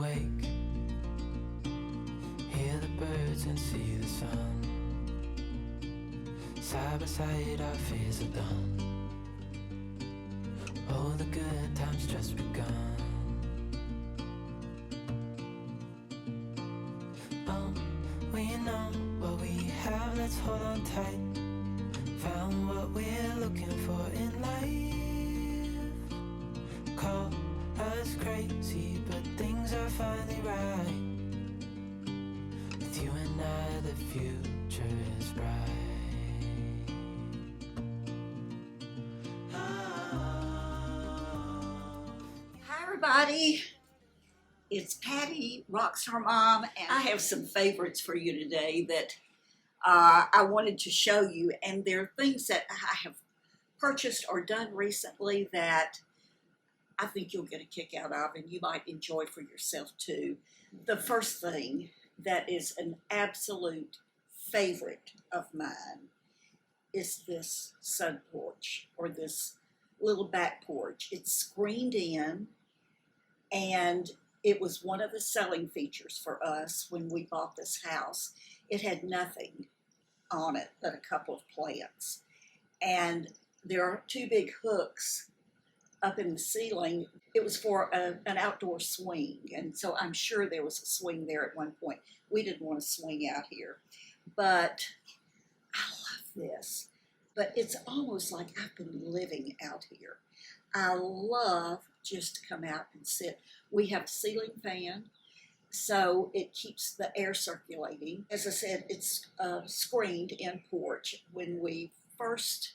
awake, hear the birds and see the sun. Side by side our fears are done. Oh, the good times just begun. Oh, we know what we have, let's hold on tight. Found what we're looking for in life. Call us crazy, but things are finally right. With you and I, the future is bright. Hi everybody, it's Patty, RXSTRMOM, and I have some favorites for you today that I wanted to show you, and they're things that I have purchased or done recently that I think you'll get a kick out of and you might enjoy for yourself too. The first thing that is an absolute favorite of mine is this sun porch, or this little back porch. It's screened in, and it was one of the selling features for us when we bought this house. It had nothing on it but a couple of plants. And there are two big hooks up in the ceiling. It was for an outdoor swing, and so I'm sure there was a swing there at one point. We didn't want to swing out here, but I love this. But it's almost like I've been living out here. I love just to come out and sit. We have a ceiling fan, so it keeps the air circulating. As I said, it's screened in porch. When we first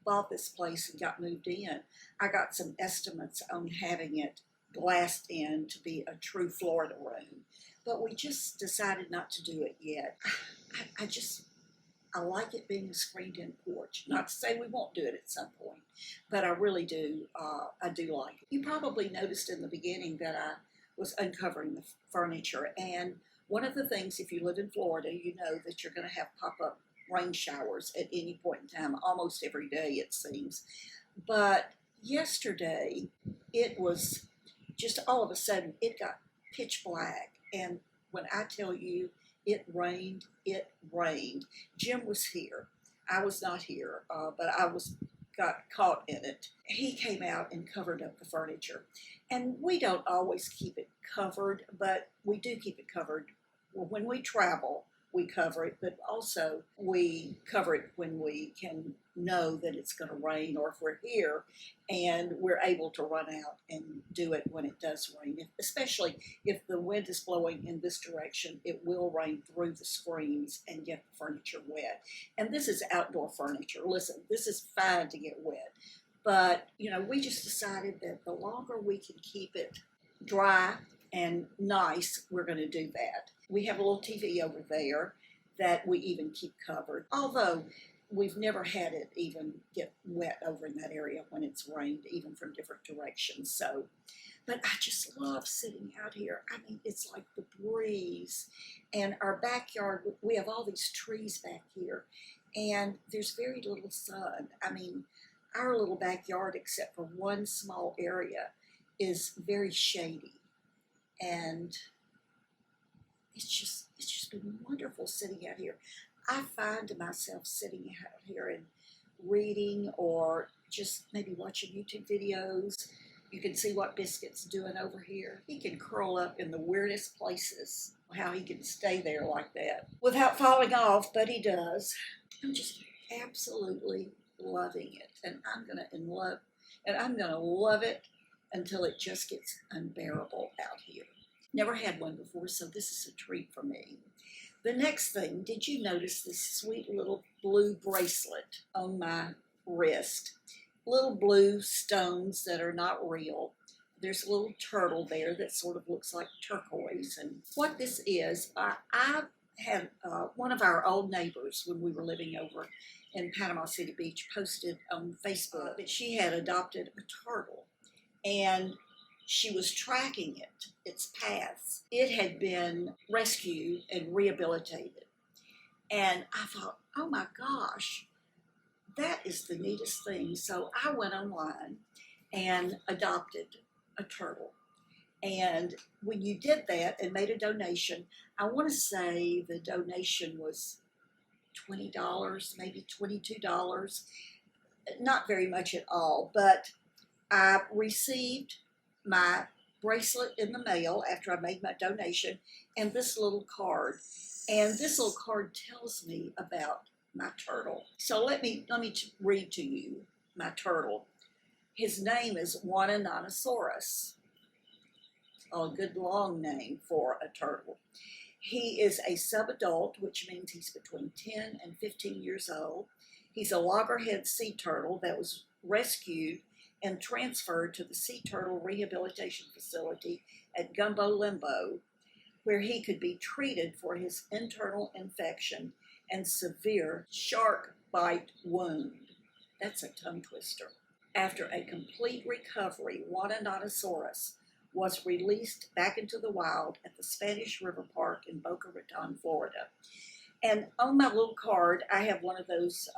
bought this place and got moved in, I got some estimates on having it glassed in to be a true Florida room, but we just decided not to do it yet. I like it being a screened-in porch. Not to say we won't do it at some point, but I really do. I do like it. You probably noticed in the beginning that I was uncovering the furniture, and one of the things, if you live in Florida, you know that you're going to have pop-up rain showers at any point in time, almost every day it seems. But yesterday, it was just all of a sudden, it got pitch black, and when I tell you, it rained, it rained. Jim was here. I was not here, but I got caught in it. He came out and covered up the furniture. And we don't always keep it covered, but we do keep it covered. Well, when we travel, we cover it, but also we cover it when we can know that it's going to rain, or if we're here and we're able to run out and do it when it does rain. Especially if the wind is blowing in this direction, it will rain through the screens and get the furniture wet. And this is outdoor furniture. Listen, this is fine to get wet, but you know, we just decided that the longer we can keep it dry and nice, we're going to do that. We have a little TV over there that we even keep covered, although we've never had it even get wet over in that area when it's rained, even from different directions. So, but I just love sitting out here. I mean, it's like the breeze, and our backyard, we have all these trees back here, and there's very little sun. I mean, our little backyard, except for one small area, is very shady, and it's just been wonderful sitting out here. I find myself sitting out here and reading, or just maybe watching YouTube videos. You can see what Biscuit's doing over here. He can curl up in the weirdest places. How he can stay there like that without falling off, but he does. I'm just absolutely loving it, and I'm gonna love it until it just gets unbearable out here. Never had one before, so this is a treat for me. The next thing, did you notice this sweet little blue bracelet on my wrist? Little blue stones that are not real. There's a little turtle there that sort of looks like turquoise. And what this is, I had one of our old neighbors when we were living over in Panama City Beach posted on Facebook that she had adopted a turtle, and she was tracking its paths. It had been rescued and rehabilitated. And I thought, oh my gosh, that is the neatest thing. So I went online and adopted a turtle. And when you did that and made a donation, I want to say the donation was $20, maybe $22. Not very much at all, but I received my bracelet in the mail after I made my donation and this little card. And this little card tells me about my turtle. So let me read to you my turtle. His name is Wananonosaurus. A good long name for a turtle. He is a subadult, which means he's between 10 and 15 years old. He's a loggerhead sea turtle that was rescued and transferred to the Sea Turtle Rehabilitation Facility at Gumbo Limbo, where he could be treated for his internal infection and severe shark bite wound. That's a tongue twister. After a complete recovery, Wananonosaurus was released back into the wild at the Spanish River Park in Boca Raton, Florida. And on my little card, I have one of those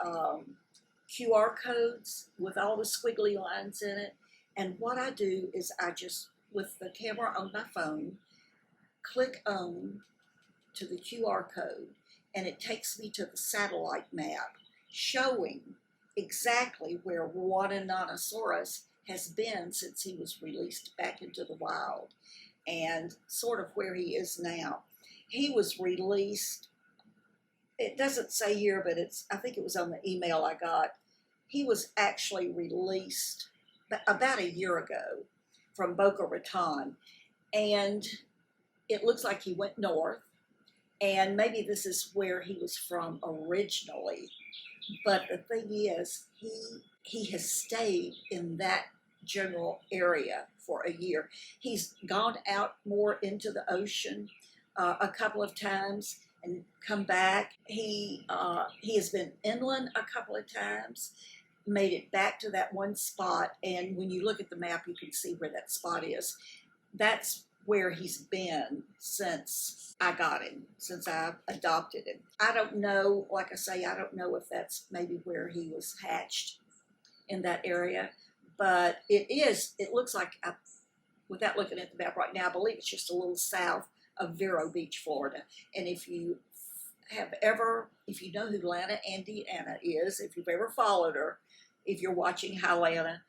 QR codes with all the squiggly lines in it. And what I do is I just, with the camera on my phone, click on to the QR code, and it takes me to the satellite map showing exactly where Wananonosaurus has been since he was released back into the wild and sort of where he is now. He was released, it doesn't say here, but I think it was on the email I got. He was actually released about a year ago from Boca Raton, and it looks like he went north, and maybe this is where he was from originally. But the thing is, he has stayed in that general area for a year. He's gone out more into the ocean a couple of times and come back. He has been inland a couple of times, made it back to that one spot, and when you look at the map, you can see where that spot is. That's where he's been since I got him, since I adopted him. I don't know, like I say, I don't know if that's maybe where he was hatched in that area, but it looks like, without looking at the map right now, I believe it's just a little south of Vero Beach, Florida. And if you know who Lana Indiana is, if you've ever followed her, if you're watching Hi Lana,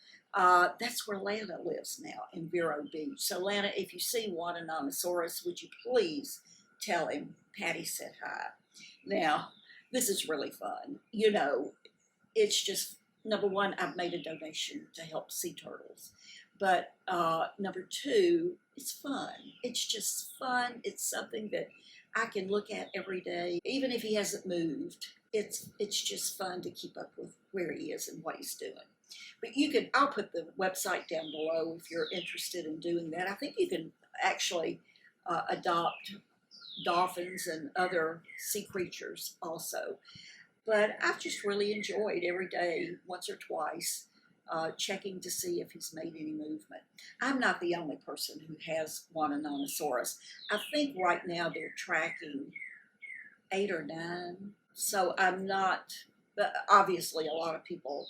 that's where Lana lives now, in Vero Beach. So Lana, if you see Wananonosaurus, would you please tell him Patti said hi. Now, this is really fun. You know, it's just, number one, I've made a donation to help sea turtles. But number two, it's fun. It's just fun. It's something that I can look at every day, even if he hasn't moved. It's just fun to keep up with where he is and what he's doing. But I'll put the website down below if you're interested in doing that. I think you can actually adopt dolphins and other sea creatures also. But I've just really enjoyed every day, once or twice, checking to see if he's made any movement. I'm not the only person who has Wananonosaurus. I think right now they're tracking 8 or 9. So I'm not, but obviously a lot of people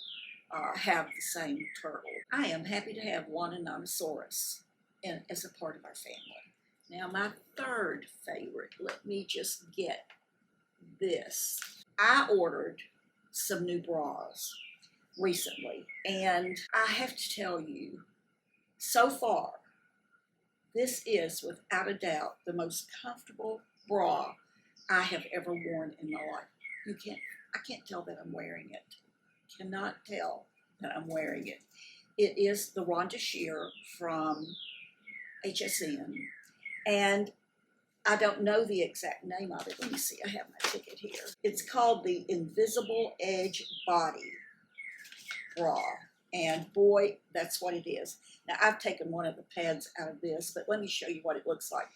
have the same turtle. I am happy to have Wananonosaurus as a part of our family. Now my third favorite, let me just get this. I ordered some new bras recently, and I have to tell you, so far, this is without a doubt the most comfortable bra I have ever worn in my life. I can't tell that I'm wearing it. Cannot tell that I'm wearing it. It is the Rhonda Shear from HSN, and I don't know the exact name of it. Let me see, I have my ticket here. It's called the Invisible Edge Body Bra, and boy, that's what it is. Now, I've taken one of the pads out of this, but let me show you what it looks like.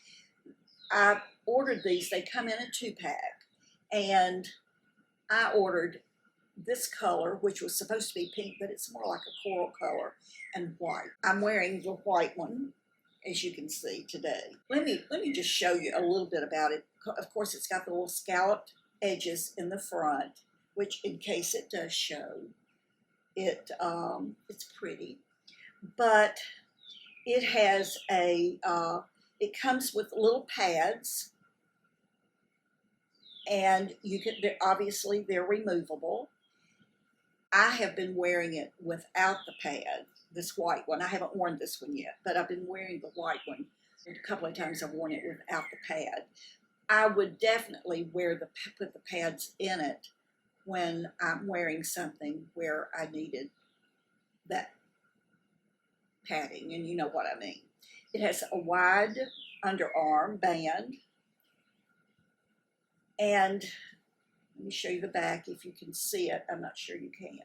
I ordered these. They come in a 2-pack, and I ordered this color, which was supposed to be pink, but it's more like a coral color, and white. I'm wearing the white one, as you can see today. Let me just show you a little bit about it. Of course, it's got the little scalloped edges in the front, which, in case it does show, it's pretty. But It has a, it comes with little pads, and you can, obviously they're removable. I have been wearing it without the pad, this white one. I haven't worn this one yet, but I've been wearing the white one. A couple of times I've worn it without the pad. I would definitely put the pads in it when I'm wearing something where I needed that padding, and you know what I mean. It has a wide underarm band, and let me show you the back if you can see it. I'm not sure you can.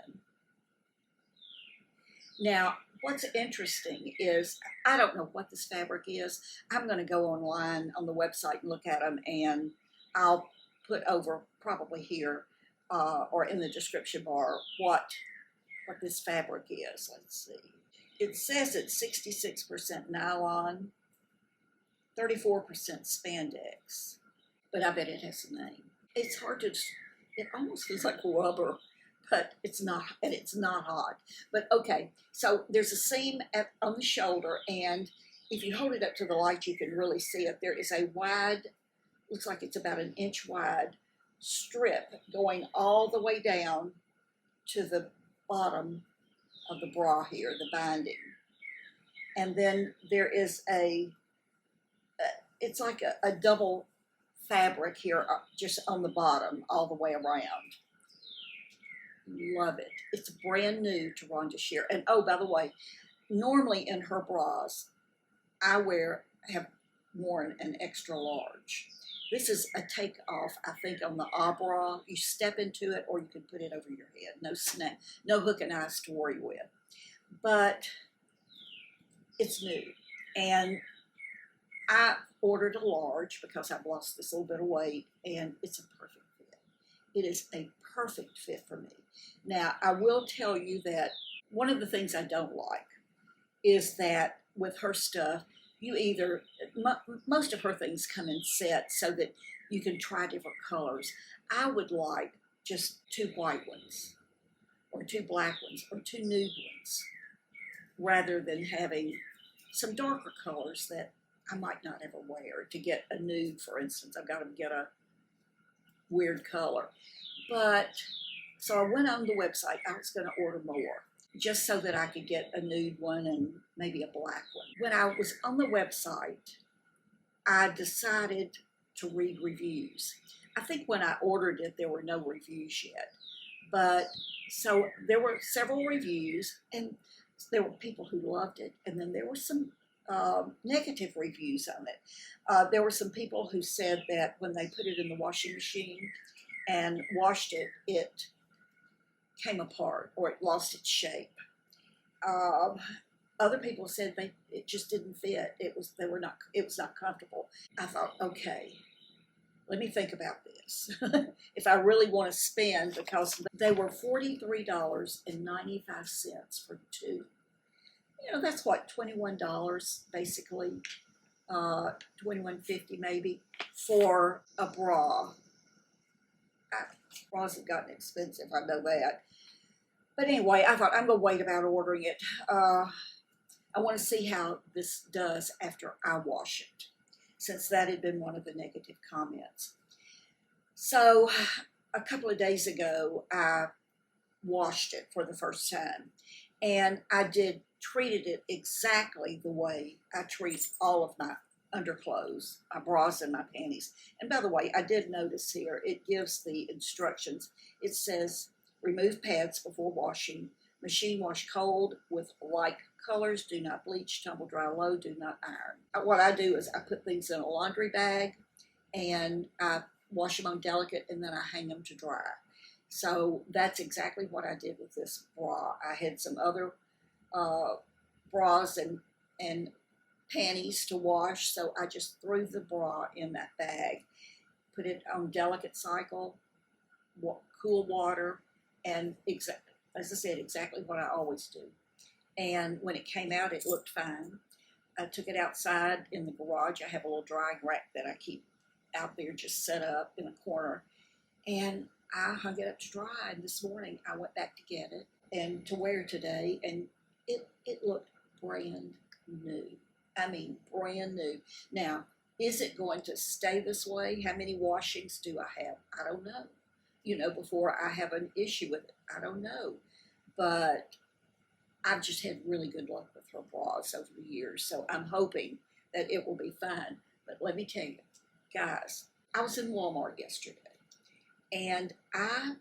Now, what's interesting is, I don't know what this fabric is. I'm going to go online on the website and look at them, and I'll put over probably here or in the description bar what this fabric is. Let's see. It says it's 66% nylon, 34% spandex, but I bet it has a name. It's hard to, it almost feels like rubber, but it's not, and it's not hot. But okay, so there's a seam on the shoulder, and if you hold it up to the light, you can really see it. There is a wide, looks like it's about an inch wide strip going all the way down to the bottom of the bra here, the binding. And then there is it's like a double fabric here, just on the bottom, all the way around. Love it. It's brand new to Rhonda Shear. And oh, by the way, normally in her bras, I have worn an extra large. This is a takeoff, I think, on the bra. You step into it, or you can put it over your head. No snap, no hook and eyes to worry with. But it's new, and I ordered a large because I've lost this little bit of weight, and it's a perfect fit. It is a perfect fit for me. Now, I will tell you that one of the things I don't like is that with her stuff, you either, most of her things come in sets so that you can try different colors. I would like just 2 white ones, or 2 black ones, or 2 nude ones, rather than having some darker colors that I might not ever wear. To get a nude, for instance, I've got to get a weird color. But, so I went on the website. I was going to order more, just so that I could get a nude one and maybe a black one. When I was on the website, I decided to read reviews. I think when I ordered it, there were no reviews yet. But, so there were several reviews, and there were people who loved it, and then there were some negative reviews on it. There were some people who said that when they put it in the washing machine and washed it, it came apart, or it lost its shape. Other people said it just didn't fit. It was not comfortable. I thought, okay, let me think about this. If I really want to spend, because they were $43.95 for 2. You know, that's what, $21 basically, $21.50 maybe for a bra. Bras have gotten expensive, I know that. But anyway, I thought I'm going to wait about ordering it. I want to see how this does after I wash it, since that had been one of the negative comments. So a couple of days ago, I washed it for the first time, and I treated it exactly the way I treat all of my underclothes, my bras and my panties. And by the way, I did notice here, it gives the instructions. It says, remove pads before washing, machine wash cold with like colors, do not bleach, tumble dry low, do not iron. What I do is I put things in a laundry bag, and I wash them on delicate, and then I hang them to dry. So that's exactly what I did with this bra. I had some other bras and panties to wash, so I just threw the bra in that bag, put it on delicate cycle, cool water, and as I said, exactly what I always do. And when it came out, it looked fine. I took it outside in the garage. I have a little drying rack that I keep out there just set up in a corner, and I hung it up to dry. And this morning I went back to get it and to wear today, and it looked brand new. I mean, brand new. Now, is it going to stay this way? How many washings do I have? I don't know. You know, before I have an issue with it, I don't know. But I've just had really good luck with her bras over the years, so I'm hoping that it will be fine. But let me tell you, guys, I was in Walmart yesterday, and I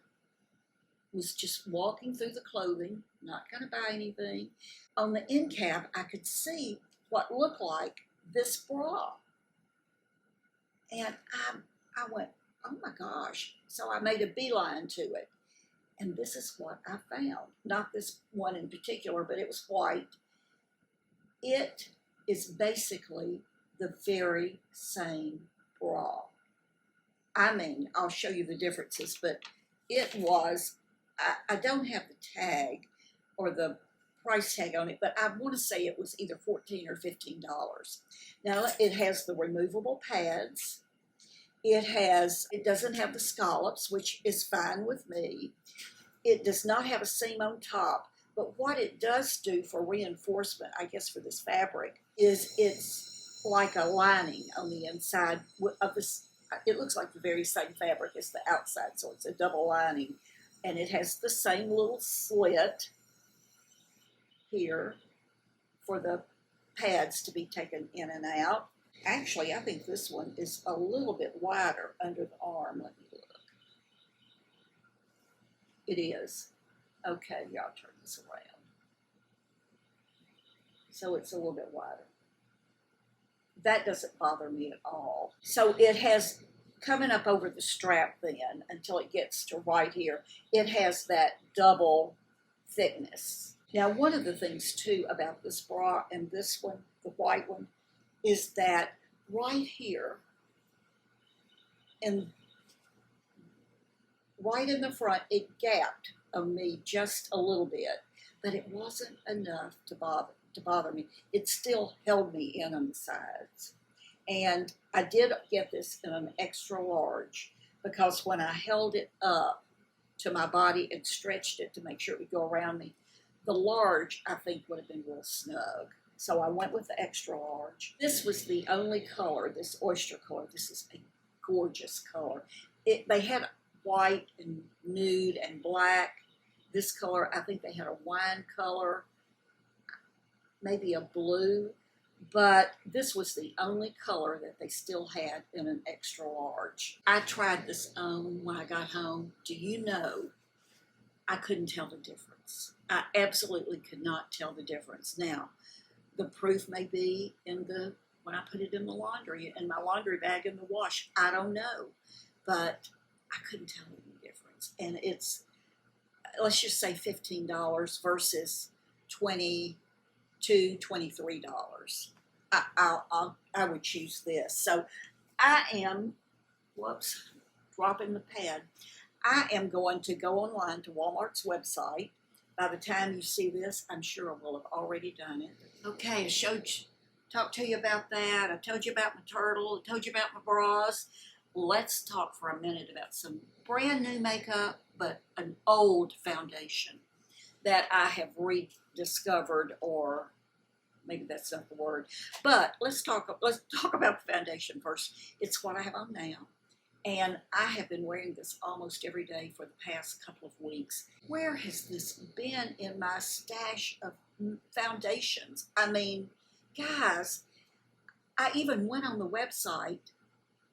was just walking through the clothing, not going to buy anything. On the end cap, I could see what looked like this bra. And I went, oh my gosh. So I made a beeline to it. And this is what I found. Not this one in particular, but it was white. It is basically the very same bra. I mean, I'll show you the differences, but it was, I don't have the tag or the price tag on it, but I want to say it was either $14 or $15. Now, it has the removable pads. It doesn't have the scallops, which is fine with me. It does not have a seam on top, but what it does do for reinforcement, I guess for this fabric, is it's like a lining on the inside of this. It looks like the very same fabric as the outside, so it's a double lining. And it has the same little slit here for the pads to be taken in and out. Actually, I think this one is a little bit wider under the arm. Let me look. It is. Okay, y'all turn this around. So it's a little bit wider. That doesn't bother me at all. So it has, coming up over the strap then until it gets to right here, it has that double thickness. Now, one of the things too about this bra and this one, the white one, is that right here, and right in the front, it gapped on me just a little bit, but it wasn't enough to bother me. It still held me in on the sides. And I did get this in an extra large because when I held it up to my body and stretched it to make sure it would go around me, the large, I think, would have been real snug. So I went with the extra large. This was the only color, this oyster color. This is a gorgeous color. They had white and nude and black. This color, I think they had a wine color, maybe a blue, but this was the only color that they still had in an extra large. I tried this on when I got home. Do you know, I couldn't tell the difference. I absolutely could not tell the difference. Now, the proof may be when I put it in the laundry, in my laundry bag in the wash. I don't know, but I couldn't tell any difference. And it's, let's just say $15 versus $22, $23. I would choose this. So I am, dropping the pad. I am going to go online to Walmart's website. By the time you see this, I'm sure I will have already done it. Okay, I talked to you about that. I told you about my turtle. I told you about my bras. Let's talk for a minute about some brand new makeup, but an old foundation that I have rediscovered, or maybe that's not the word. But let's talk about the foundation first. It's what I have on now. And I have been wearing this almost every day for the past couple of weeks. Where has this been in my stash of foundations? I mean, guys, I even went on the website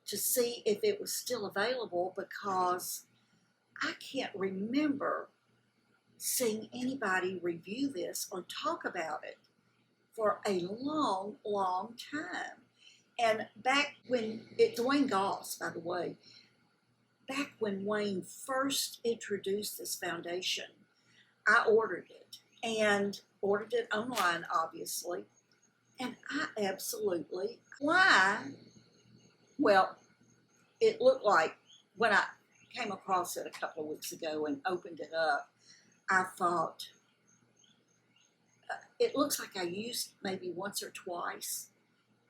to see if it was still available because I can't remember seeing anybody review this or talk about it for a long, long time. And back when, Dwayne Goss, by the way, back when Wayne first introduced this foundation, I ordered it and ordered it online, obviously. And I absolutely, why? Well, it looked like when I came across it a couple of weeks ago and opened it up, I thought, it looks like I used maybe once or twice.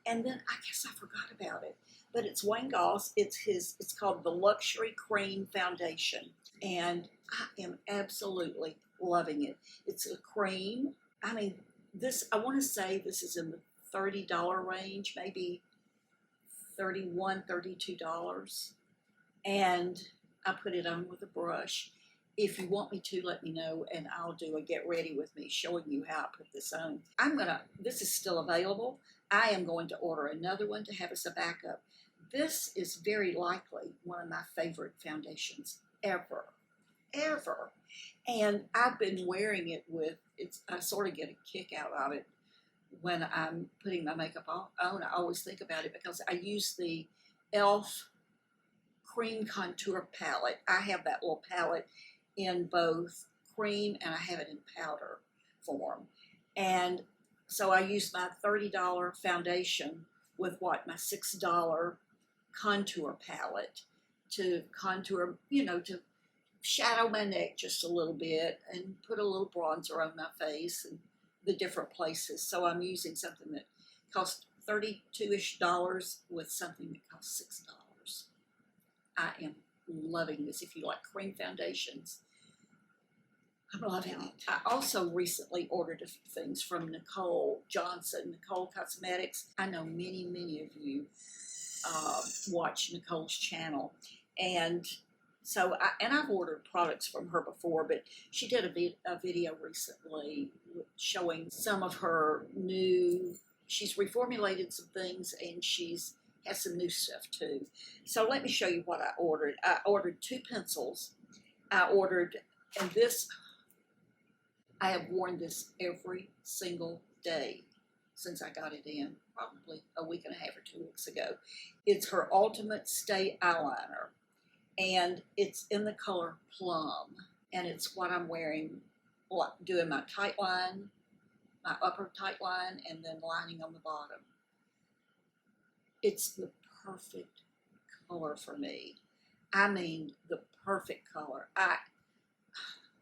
And then I guess I forgot about it. But it's Wayne Goss. It's called the Luxury Cream Foundation. And I am absolutely loving it. It's a cream. I mean, This, I want to say this is in the $30 range, maybe $31, $32. And I put it on with a brush. If you want me to, let me know, and I'll do a get ready with me showing you how I put this on. This is still available. I am going to order another one to have as a backup. This is very likely one of my favorite foundations ever. And I've been wearing it with, I sort of get a kick out of it when I'm putting my makeup on. I always think about it because I use the e.l.f. cream contour palette. I have that little palette in both cream and I have it in powder form. And so I use my $30 foundation with my $6 contour palette to contour, to shadow my neck just a little bit and put a little bronzer on my face and the different places. So I'm using something that costs $32-ish with something that costs $6. I am loving this. If you like cream foundations, I'm loving it. I also recently ordered a few things from Nicole Johnson, Nicole Cosmetics. I know many of you watch Nicole's channel, and so I've ordered products from her before, but she did a video recently showing some of her she's reformulated some things, and has some new stuff too. So let me show you what I ordered. I ordered 2 pencils. And this, I have worn this every single day since I got it in, probably a week and a half or 2 weeks ago. It's her Ultimate Stay Eyeliner, and it's in the color Plum, and it's what I'm wearing, doing my tight line, my upper tight line, and then lining on the bottom. It's the perfect color for me. I mean, the perfect color.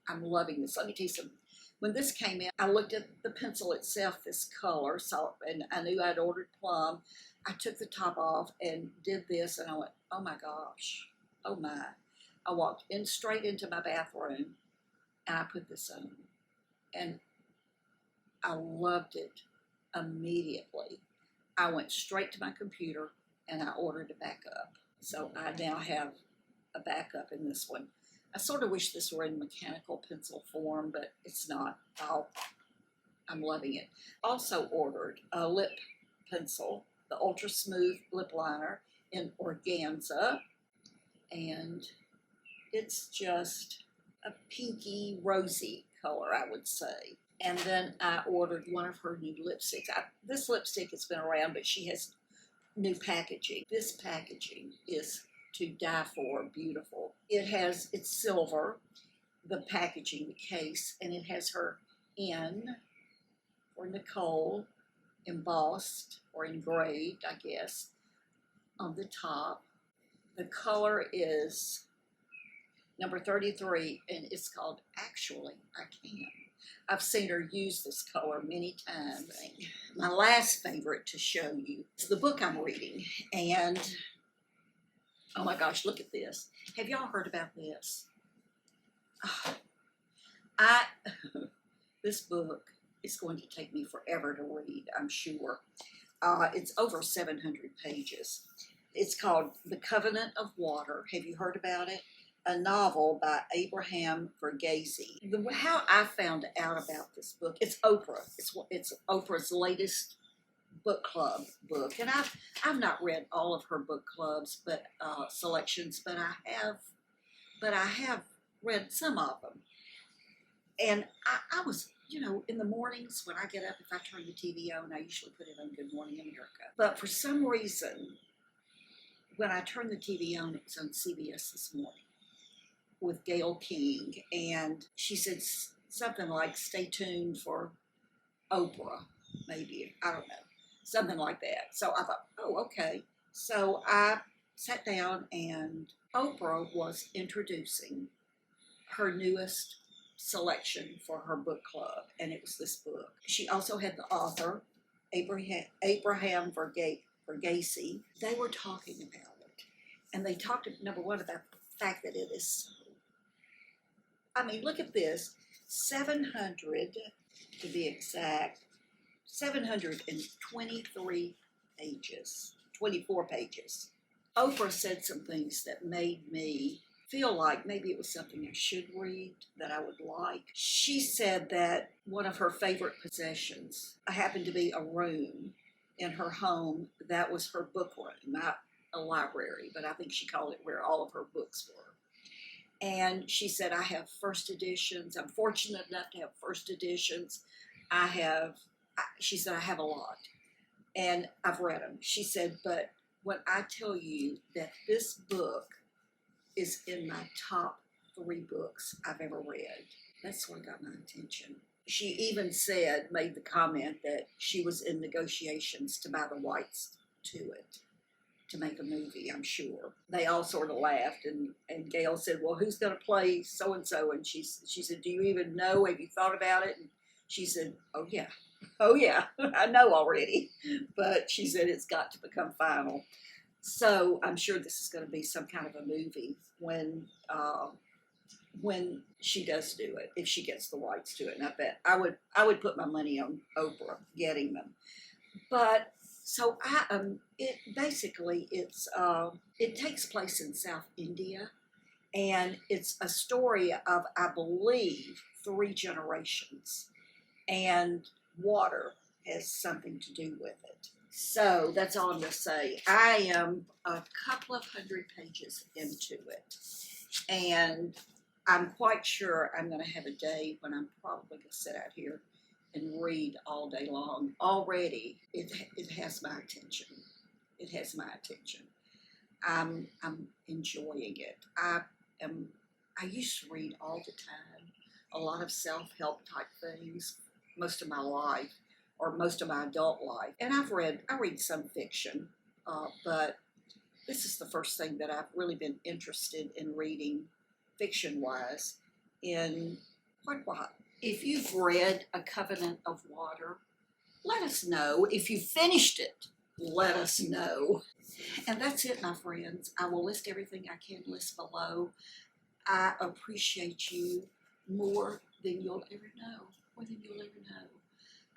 I'm loving this. Let me tell you something. When this came in, I looked at the pencil itself, this color, and I knew I'd ordered Plum. I took the top off and did this, and I went, oh my gosh, oh my. I walked straight into my bathroom, and I put this on, and I loved it immediately. I went straight to my computer, and I ordered a backup. So I now have a backup in this one. I sort of wish this were in mechanical pencil form, but it's not. I'm loving it. Also ordered a lip pencil, the Ultra Smooth Lip Liner in Organza, and it's just a pinky rosy color, I would say. And then I ordered one of her new lipsticks. This lipstick has been around, but she has new packaging. This packaging is to die for beautiful. It's silver, the packaging, the case, and it has her N for Nicole embossed or engraved, I guess, on the top. The color is number 33, and it's called Actually I Can. I've seen her use this color many times. My last favorite to show you is the book I'm reading, and oh my gosh, look at this. Have y'all heard about this? This book is going to take me forever to read, I'm sure. It's over 700 pages. It's called The Covenant of Water. Have you heard about it? A novel by Abraham Verghese. How I found out about this book, it's Oprah. It's Oprah's latest book club book, and I've not read all of her book clubs, but selections, but I have read some of them. And I was, in the mornings when I get up, if I turn the TV on, I usually put it on Good Morning America. But for some reason, when I turned the TV on, it was on CBS this morning with Gayle King, and she said something like, stay tuned for Oprah, maybe, I don't know, something like that. So I thought, oh, okay. So I sat down, and Oprah was introducing her newest selection for her book club, and it was this book. She also had the author, Abraham Verghese. They were talking about it, and they talked, number one, about the fact that it is look at this, 700 to be exact, 723 pages, 24 pages. Oprah said some things that made me feel like maybe it was something I should read, that I would like. She said that one of her favorite possessions happened to be a room in her home that was her book room, not a library, but I think she called it where all of her books were. And she said, I have first editions. I'm fortunate enough to have first editions. She said, I have a lot, and I've read them. She said, but when I tell you that this book is in my top 3 books I've ever read, that's what got my attention. She even made the comment that she was in negotiations to buy the rights to it, to make a movie, I'm sure. They all sort of laughed, and Gail said, well, who's going to play so-and-so? And she said, do you even know? Have you thought about it? And she said, oh, yeah, I know already. But she said it's got to become final. So I'm sure this is going to be some kind of a movie when she does do it, if she gets the rights to it. And I bet I would put my money on Oprah getting them. But so it takes place in South India, and it's a story of, I believe, 3 generations, and water has something to do with it. So that's all I'm going to say. I am a couple of 100 pages into it, and I'm quite sure I'm going to have a day when I'm probably going to sit out here and read all day long. Already, it has my attention. It has my attention. I'm enjoying it. I used to read all the time, a lot of self-help type things, most of my life, or most of my adult life. And I read some fiction, but this is the first thing that I've really been interested in reading fiction-wise in quite a while. If you've read A Covenant of Water, let us know. If you finished it, let us know. And that's it, my friends. I will list everything I can list below. I appreciate you more than you'll ever know. More than you'll ever know.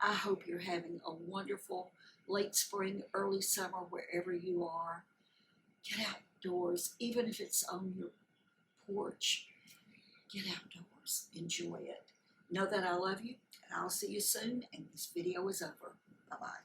I hope you're having a wonderful late spring, early summer, wherever you are. Get outdoors, even if it's on your porch. Get outdoors. Enjoy it. Know that I love you, and I'll see you soon, and this video is over. Bye-bye.